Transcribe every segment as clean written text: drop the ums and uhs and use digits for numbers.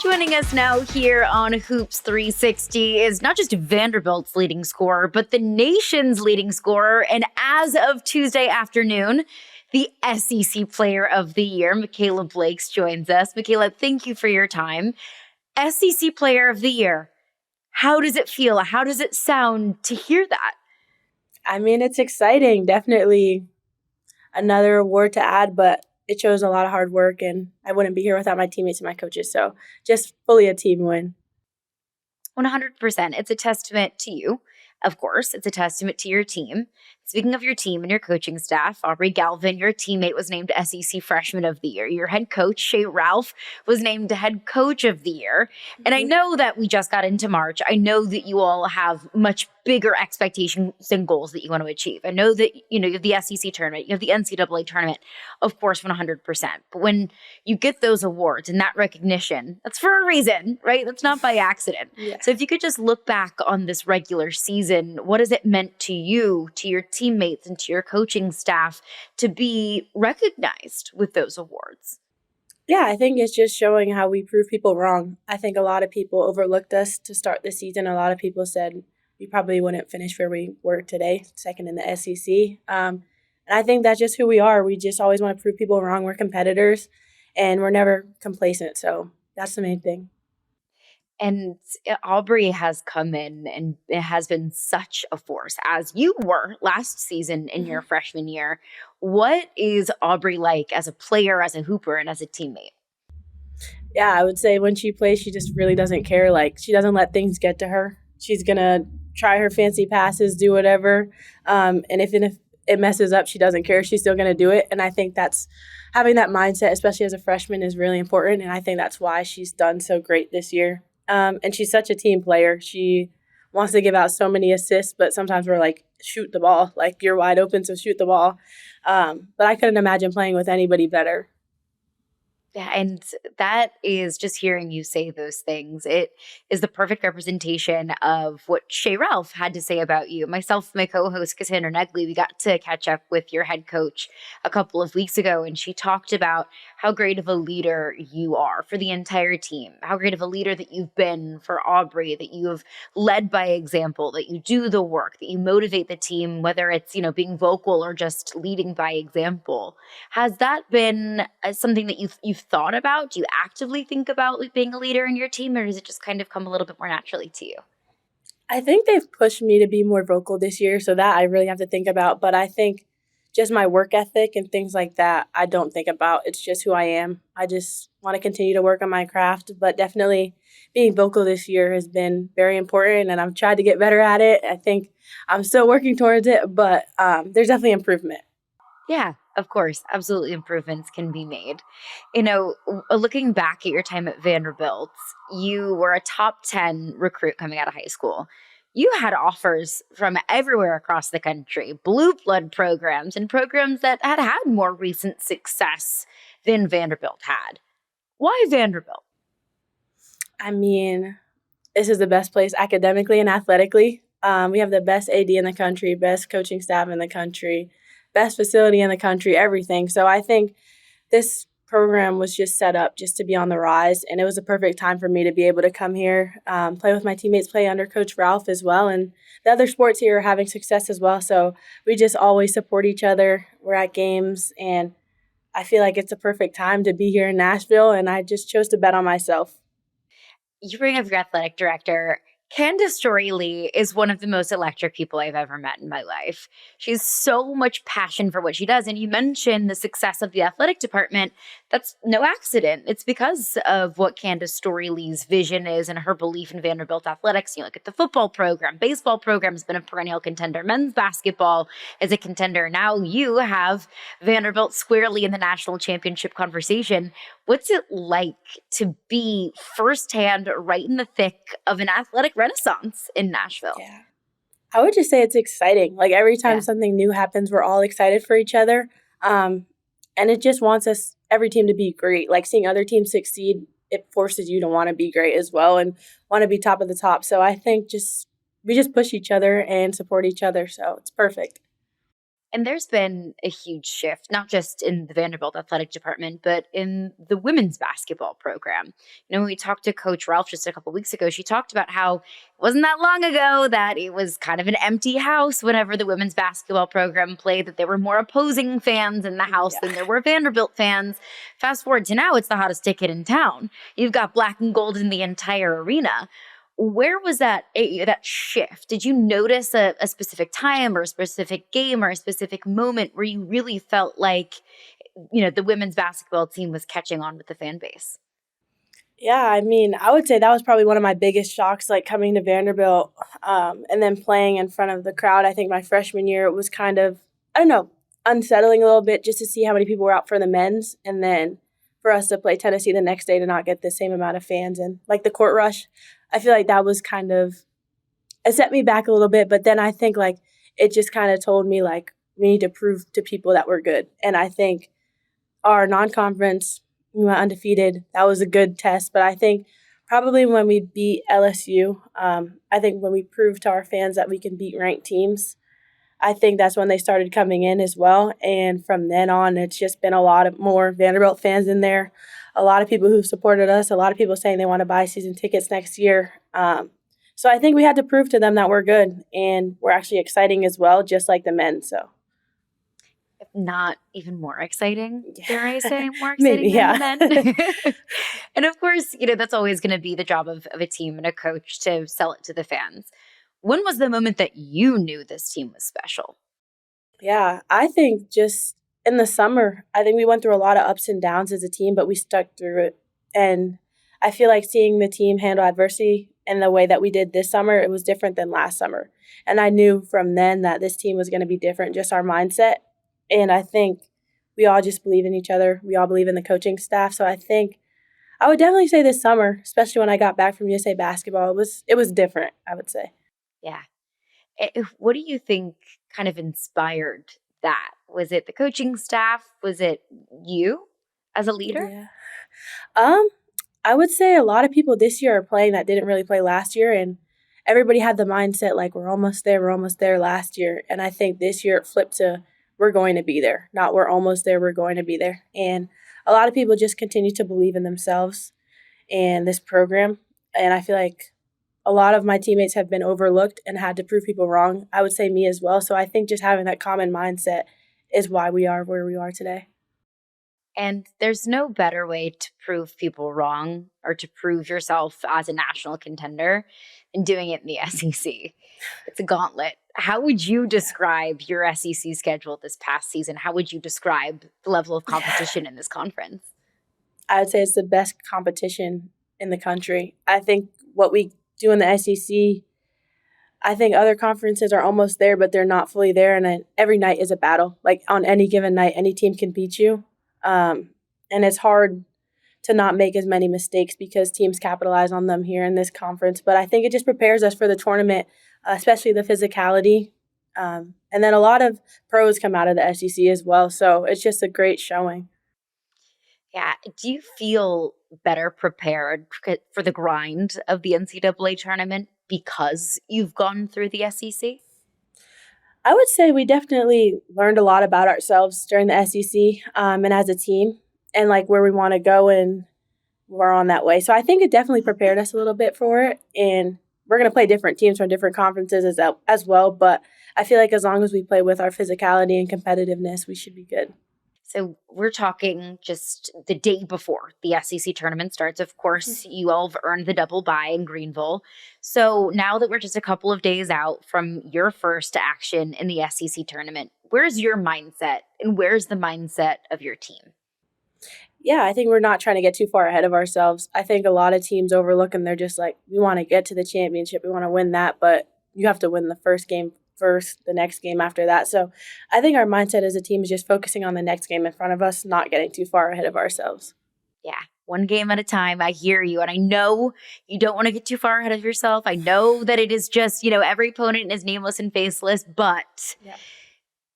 Joining us now here on Hoops 360 is not just Vanderbilt's leading scorer, but the nation's leading scorer. And as of Tuesday afternoon, the SEC Player of the Year, Mikayla Blakes, joins us. Mikayla, thank you for your time. SEC Player of the Year. How does it feel? How does it sound to hear that? I mean, it's exciting. Definitely another award to add, but it shows a lot of hard work, and I wouldn't be here without my teammates and my coaches. So just fully a team win. 100%. It's a testament to you, of course. It's a testament to your team. Speaking of your team and your coaching staff, Aubrey Galvin, your teammate, was named SEC Freshman of the Year. Your head coach, Shea Ralph, was named Head Coach of the Year. And I know that we just got into March. I know that you all have much bigger expectations and goals that you want to achieve. I know that, you have the SEC tournament, you have the NCAA tournament, of course, 100%. But when you get those awards and that recognition, that's for a reason, right? That's not by accident. Yeah. So if you could just look back on this regular season, what has it meant to you, to your teammates, and to your coaching staff to be recognized with those awards? Yeah, I think it's just showing how we prove people wrong. I think a lot of people overlooked us to start the season. A lot of people said we probably wouldn't finish where we were today, second in the SEC. And I think that's just who we are. We just always want to prove people wrong. We're competitors, and we're never complacent. So that's the main thing. And Aubrey has come in and it has been such a force, as you were last season in your freshman year. What is Aubrey like as a player, as a hooper, and as a teammate? Yeah, I would say when she plays, she just really doesn't care. Like, she doesn't let things get to her. She's going to try her fancy passes, do whatever. And if it messes up, she doesn't care. She's still going to do it. And I think that's having that mindset, especially as a freshman, is really important. And I think that's why she's done so great this year. And she's such a team player. She wants to give out so many assists, but sometimes we're like, shoot the ball. Like, you're wide open, so shoot the ball. But I couldn't imagine playing with anybody better. Yeah, and that is just hearing you say those things. It is the perfect representation of what Shea Ralph had to say about you. Myself, my co-host, Cassandra Negley, we got to catch up with your head coach a couple of weeks ago, and she talked about how great of a leader you are for the entire team, how great of a leader that you've been for Aubrey, that you have led by example, that you do the work, that you motivate the team, whether it's, being vocal or just leading by example. Has that been something that you've thought about? Do you actively think about being a leader in your team, or does it just kind of come a little bit more naturally to you? I think they've pushed me to be more vocal this year, so that I really have to think about. But I think just my work ethic and things like that, I don't think about. It's just who I am. I just want to continue to work on my craft. But definitely being vocal this year has been very important, and I've tried to get better at it. I think I'm still working towards it, but there's definitely improvement. Yeah, of course. Absolutely, improvements can be made. Looking back at your time at Vanderbilt, you were a top 10 recruit coming out of high school. You had offers from everywhere across the country, blue blood programs and programs that had more recent success than Vanderbilt had. Why Vanderbilt? I mean, this is the best place academically and athletically. We have the best AD in the country, best coaching staff in the country, best facility in the country, everything. So I think this program was just set up just to be on the rise, and it was a perfect time for me to be able to come here, play with my teammates, play under Coach Ralph as well, and the other sports here are having success as well. So we just always support each other. We're at games, and I feel like it's a perfect time to be here in Nashville, and I just chose to bet on myself. You bring up your athletic director. Candace Story Lee is one of the most electric people I've ever met in my life. She has so much passion for what she does. And you mentioned the success of the athletic department. That's no accident. It's because of what Candace Story Lee's vision is and her belief in Vanderbilt athletics. You look at the football program, baseball program has been a perennial contender. Men's basketball is a contender. Now you have Vanderbilt squarely in the national championship conversation. What's it like to be firsthand right in the thick of an athletic renaissance in Nashville? Yeah. I would just say it's exciting. Like, every time something new happens, we're all excited for each other. And it just wants every team to be great. Like, seeing other teams succeed, it forces you to want to be great as well and want to be top of the top. So I think we just push each other and support each other. So it's perfect. And there's been a huge shift, not just in the Vanderbilt athletic department, but in the women's basketball program. When we talked to Coach Ralph just a couple weeks ago, she talked about how it wasn't that long ago that it was kind of an empty house whenever the women's basketball program played, that there were more opposing fans in the house than there were Vanderbilt fans. Fast forward to now, it's the hottest ticket in town. You've got black and gold in the entire arena. Where was that shift? Did you notice a specific time or a specific game or a specific moment where you really felt like, the women's basketball team was catching on with the fan base? Yeah, I mean, I would say that was probably one of my biggest shocks, like coming to Vanderbilt and then playing in front of the crowd. I think my freshman year, it was kind of, I don't know, unsettling a little bit just to see how many people were out for the men's. And then for us to play Tennessee the next day to not get the same amount of fans and like the court rush, I feel like that was kind of, it set me back a little bit. But then I think like it just kind of told me like we need to prove to people that we're good. And I think our non-conference, we went undefeated. That was a good test. But I think probably when we beat LSU, I think when we proved to our fans that we can beat ranked teams, I think that's when they started coming in as well. And from then on, it's just been a lot of more Vanderbilt fans in there, a lot of people who supported us, a lot of people saying they want to buy season tickets next year. So I think we had to prove to them that we're good and we're actually exciting as well, just like the men. So If not even more exciting, dare I say, more maybe, exciting than the men. And of course, that's always going to be the job of a team and a coach to sell it to the fans. When was the moment that you knew this team was special? Yeah, I think just in the summer, I think we went through a lot of ups and downs as a team, but we stuck through it. And I feel like seeing the team handle adversity in the way that we did this summer, it was different than last summer. And I knew from then that this team was going to be different, just our mindset. And I think we all just believe in each other. We all believe in the coaching staff. So I think I would definitely say this summer, especially when I got back from USA Basketball, it was different, I would say. Yeah. What do you think kind of inspired that? Was it the coaching staff? Was it you as a leader? Yeah. Um, I would say a lot of people this year are playing that didn't really play last year, and everybody had the mindset like we're almost there last year. And I think this year it flipped to we're going to be there, not we're almost there, we're going to be there. And a lot of people just continue to believe in themselves and this program. And I feel like a lot of my teammates have been overlooked and had to prove people wrong. I would say me as well. So I think just having that common mindset is why we are where we are today. And there's no better way to prove people wrong or to prove yourself as a national contender than doing it in the SEC. It's a gauntlet. How would you describe your SEC schedule this past season? How would you describe the level of competition in this conference? I would say it's the best competition in the country. I think what we do in the SEC, I think other conferences are almost there, but they're not fully there. And then every night is a battle. Like on any given night, any team can beat you. And it's hard to not make as many mistakes because teams capitalize on them here in this conference. But I think it just prepares us for the tournament, especially the physicality. And then a lot of pros come out of the SEC as well. So it's just a great showing. Yeah. Do you feel better prepared for the grind of the NCAA tournament because you've gone through the SEC? I would say we definitely learned a lot about ourselves during the SEC and as a team and like where we want to go, and we're on that way. So I think it definitely prepared us a little bit for it. And we're going to play different teams from different conferences as well. But I feel like as long as we play with our physicality and competitiveness, we should be good. So we're talking just the day before the SEC tournament starts. Of course, you all have earned the double bye in Greenville. So now that we're just a couple of days out from your first action in the SEC tournament, where's your mindset and where's the mindset of your team? Yeah, I think we're not trying to get too far ahead of ourselves. I think a lot of teams overlook and they're just like, we want to get to the championship. We want to win that, but you have to win the first game first, the next game after that. So I think our mindset as a team is just focusing on the next game in front of us, not getting too far ahead of ourselves. Yeah, one game at a time. I hear you. And I know you don't want to get too far ahead of yourself. I know that it is just, every opponent is nameless and faceless, but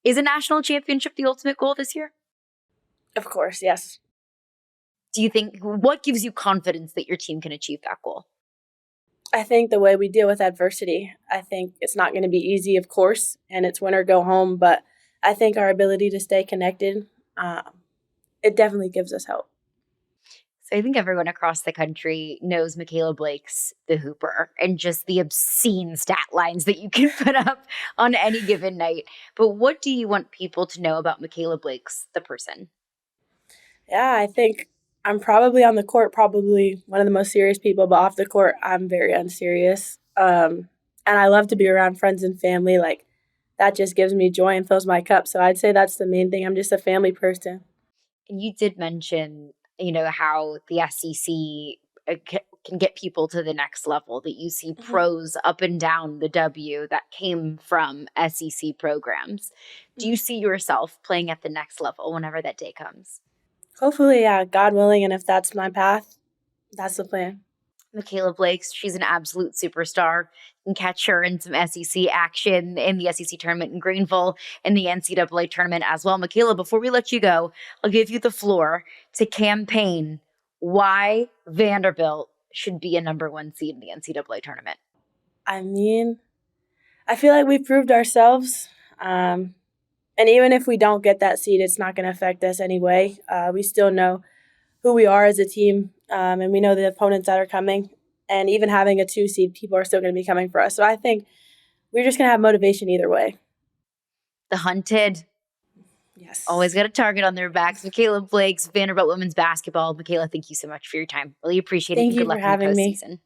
is a national championship the ultimate goal this year? Of course, yes. Do you think, what gives you confidence that your team can achieve that goal? I think the way we deal with adversity, I think it's not going to be easy, of course, and it's win or go home, but I think our ability to stay connected, it definitely gives us hope. So I think everyone across the country knows Mikayla Blakes, the Hooper, and just the obscene stat lines that you can put up on any given night. But what do you want people to know about Mikayla Blakes, the person? Yeah, I think I'm probably on the court, probably one of the most serious people, but off the court, I'm very unserious. And I love to be around friends and family. Like, that just gives me joy and fills my cup. So I'd say that's the main thing. I'm just a family person. And you did mention, how the SEC can get people to the next level, that you see Mhm. pros up and down the W that came from SEC programs. Do you see yourself playing at the next level whenever that day comes? Hopefully, yeah, God willing. And if that's my path, that's the plan. Mikayla Blakes, she's an absolute superstar. You can catch her in some SEC action in the SEC tournament in Greenville and the NCAA tournament as well. Mikayla, before we let you go, I'll give you the floor to campaign why Vanderbilt should be a number one seed in the NCAA tournament. I mean, I feel like we've proved ourselves. And even if we don't get that seed, it's not going to affect us anyway. We still know who we are as a team, and we know the opponents that are coming. And even having a 2 seed, people are still going to be coming for us. So I think we're just going to have motivation either way. The hunted always Yes. got a target on their backs. Mikayla Blakes, Vanderbilt women's basketball. Mikayla, thank you so much for your time. Really appreciate it Thank and good you for luck in the having me. postseason.